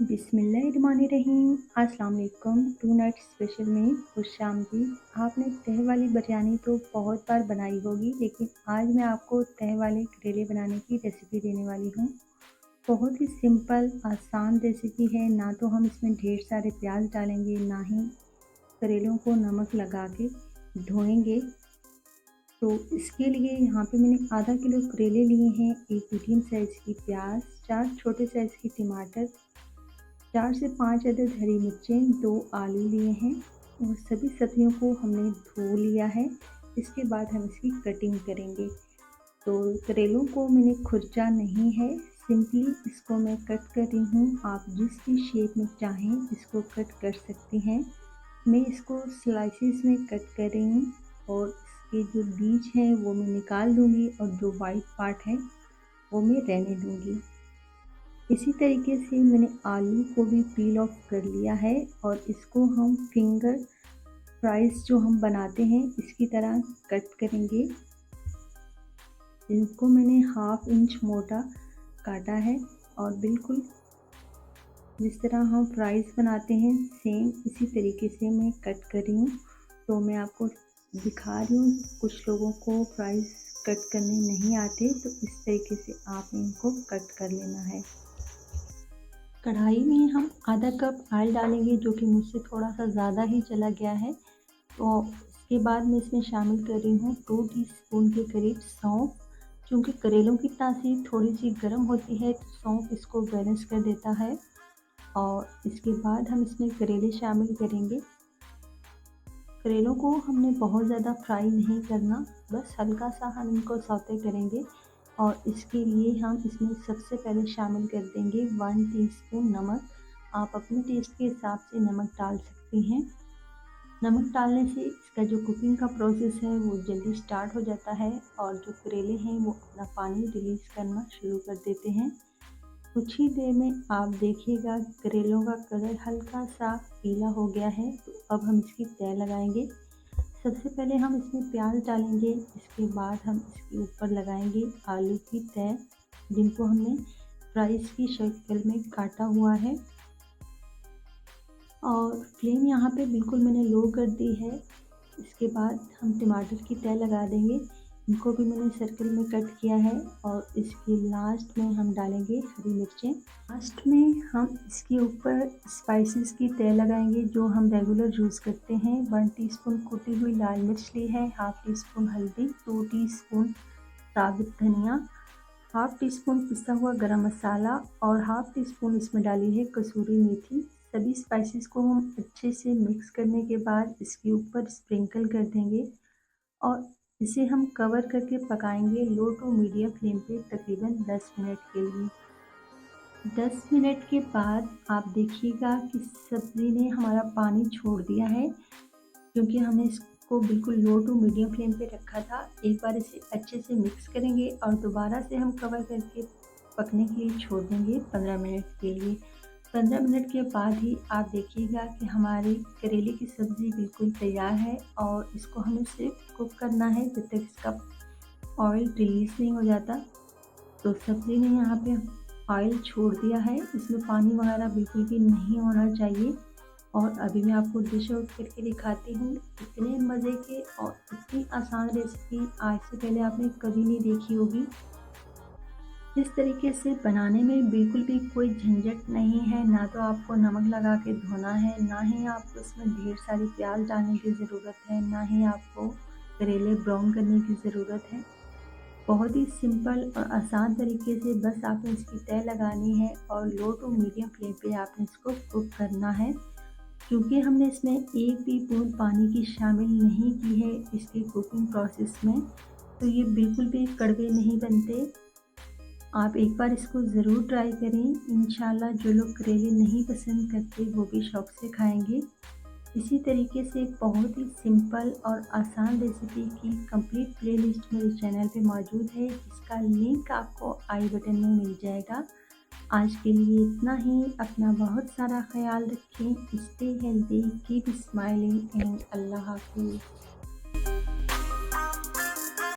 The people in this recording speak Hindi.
बिस्मिल्लाहिर्रहमानिर्रहीम। अस्सलाम वालेकुम। टू नाइट स्पेशल में खुशामदीद। आपने तह वाली बिरयानी तो बहुत बार बनाई होगी, लेकिन आज मैं आपको तह वाले करेले बनाने की रेसिपी देने वाली हूँ। बहुत ही सिंपल आसान रेसिपी है। ना तो हम इसमें ढेर सारे प्याज डालेंगे, ना ही करेलों को नमक लगा के धोएंगे। तो इसके लिए यहाँ पे मैंने आधा किलो करेले लिए हैं, एक मीडियम साइज़ की प्याज, 4 छोटे साइज़ की टमाटर, 4 से 5 अदद हरी मिर्चें, 2 आलू लिए हैं और सभी सब्जियों को हमने धो लिया है। इसके बाद हम इसकी कटिंग करेंगे। तो करेलों को मैंने खुरचा नहीं है, सिंपली इसको मैं कट कर रही हूँ। आप जिस भी शेप में चाहें इसको कट कर सकती हैं। मैं इसको स्लाइसिस में कट कर रही हूँ और इसके जो बीज हैं वो मैं निकाल दूँगी और जो वाइट पार्ट है वो मैं रहने दूँगी। इसी तरीके से मैंने आलू को भी पील ऑफ कर लिया है और इसको हम फिंगर फ्राइज़ जो हम बनाते हैं इसकी तरह कट करेंगे। इनको मैंने हाफ इंच मोटा काटा है और बिल्कुल जिस तरह हम फ्राइज़ बनाते हैं सेम इसी तरीके से मैं कट कर रही हूँ। तो मैं आपको दिखा रही हूँ, कुछ लोगों को फ्राइज़ कट करने नहीं आते, तो इस तरीके से आप इनको कट कर लेना है। कढ़ाई में हम आधा कप ऑयल डालेंगे, जो कि मुझसे थोड़ा सा ज़्यादा ही चला गया है। तो इसके बाद मैं इसमें शामिल कर रही हूँ 2 टीस्पून के करीब सौंफ। चूँकि करेलों की तासीर थोड़ी सी गर्म होती है तो सौंफ इसको बैलेंस कर देता है। और इसके बाद हम इसमें करेले शामिल करेंगे। करेलों को हमने बहुत ज़्यादा फ्राई नहीं करना, बस हल्का सा हम इनको सौते करेंगे। और इसके लिए हम इसमें सबसे पहले शामिल कर देंगे 1 टीस्पून नमक। आप अपने टेस्ट के हिसाब से नमक डाल सकती हैं। नमक डालने से इसका जो कुकिंग का प्रोसेस है वो जल्दी स्टार्ट हो जाता है और जो करेले हैं वो अपना पानी रिलीज़ करना शुरू कर देते हैं। कुछ ही देर में आप देखिएगा करेलों का कलर हल्का सा पीला हो गया है। तो अब हम इसकी तह लगाएंगे। सबसे पहले हम इसमें प्याज डालेंगे, इसके बाद हम इसके ऊपर लगाएंगे आलू की तह, जिनको हमने फ्राइज़ की शक्ल में काटा हुआ है। और फ्लेम यहाँ पे बिल्कुल मैंने लो कर दी है। इसके बाद हम टमाटर की तह लगा देंगे, इनको भी मैंने सर्कल में कट किया है। और इसके लास्ट में हम डालेंगे हरी मिर्चें। लास्ट में हम इसके ऊपर स्पाइसेस की तह लगाएंगे जो हम रेगुलर यूज़ करते हैं। 1 टीस्पून कुटी हुई लाल मिर्च ली है, हाफ टी स्पून हल्दी, 2 टीस्पून साबुत धनिया, हाफ टी स्पून पिसा हुआ गरम मसाला और हाफ टी स्पून इसमें डाली है कसूरी मेथी। सभी स्पाइसेस को हम अच्छे से मिक्स करने के बाद इसके ऊपर स्प्रिंकल कर देंगे और इसे हम कवर करके पकाएंगे लो टू मीडियम फ्लेम पे तकरीबन 10 मिनट के लिए। 10 मिनट के बाद आप देखिएगा कि सब्ज़ी ने हमारा पानी छोड़ दिया है, क्योंकि हमने इसको बिल्कुल लो टू मीडियम फ्लेम पे रखा था। एक बार इसे अच्छे से मिक्स करेंगे और दोबारा से हम कवर करके पकने के लिए छोड़ देंगे 15 मिनट के लिए। 15 मिनट के बाद ही आप देखिएगा कि हमारी करेले की सब्ज़ी बिल्कुल तैयार है और इसको हमें सिर्फ कुक करना है जब तक इसका ऑयल रिलीज़ नहीं हो जाता। तो सब्ज़ी ने यहाँ पे ऑयल छोड़ दिया है, इसमें पानी वगैरह बिल्कुल भी नहीं होना चाहिए। और अभी मैं आपको डिश आउट करके दिखाती हूँ। इतने मज़े के और इतनी आसान रेसिपी आज से पहले आपने कभी नहीं देखी होगी। इस तरीके से बनाने में बिल्कुल भी कोई झंझट नहीं है, ना तो आपको नमक लगा के धोना है, ना ही आपको इसमें ढेर सारी प्याज डालने की ज़रूरत है, ना ही आपको करेले ब्राउन करने की ज़रूरत है। बहुत ही सिंपल और आसान तरीके से बस आपने इसकी तह लगानी है और लो टू मीडियम फ्लेम पे आपने इसको कुक करना है। क्योंकि हमने इसमें एक भी बूंद पानी की शामिल नहीं की है इसके कुकिंग प्रोसेस में, तो ये बिल्कुल भी कड़वे नहीं बनते। आप एक बार इसको ज़रूर ट्राई करें। इंशाल्लाह जो लोग करेले नहीं पसंद करते वो भी शौक़ से खाएंगे। इसी तरीके से बहुत ही सिंपल और आसान रेसिपी की कंप्लीट प्लेलिस्ट मेरे चैनल पे मौजूद है, जिसका लिंक आपको आई बटन में मिल जाएगा। आज के लिए इतना ही। अपना बहुत सारा ख्याल रखें। Stay healthy, keep smiling and Allah हाफिज़।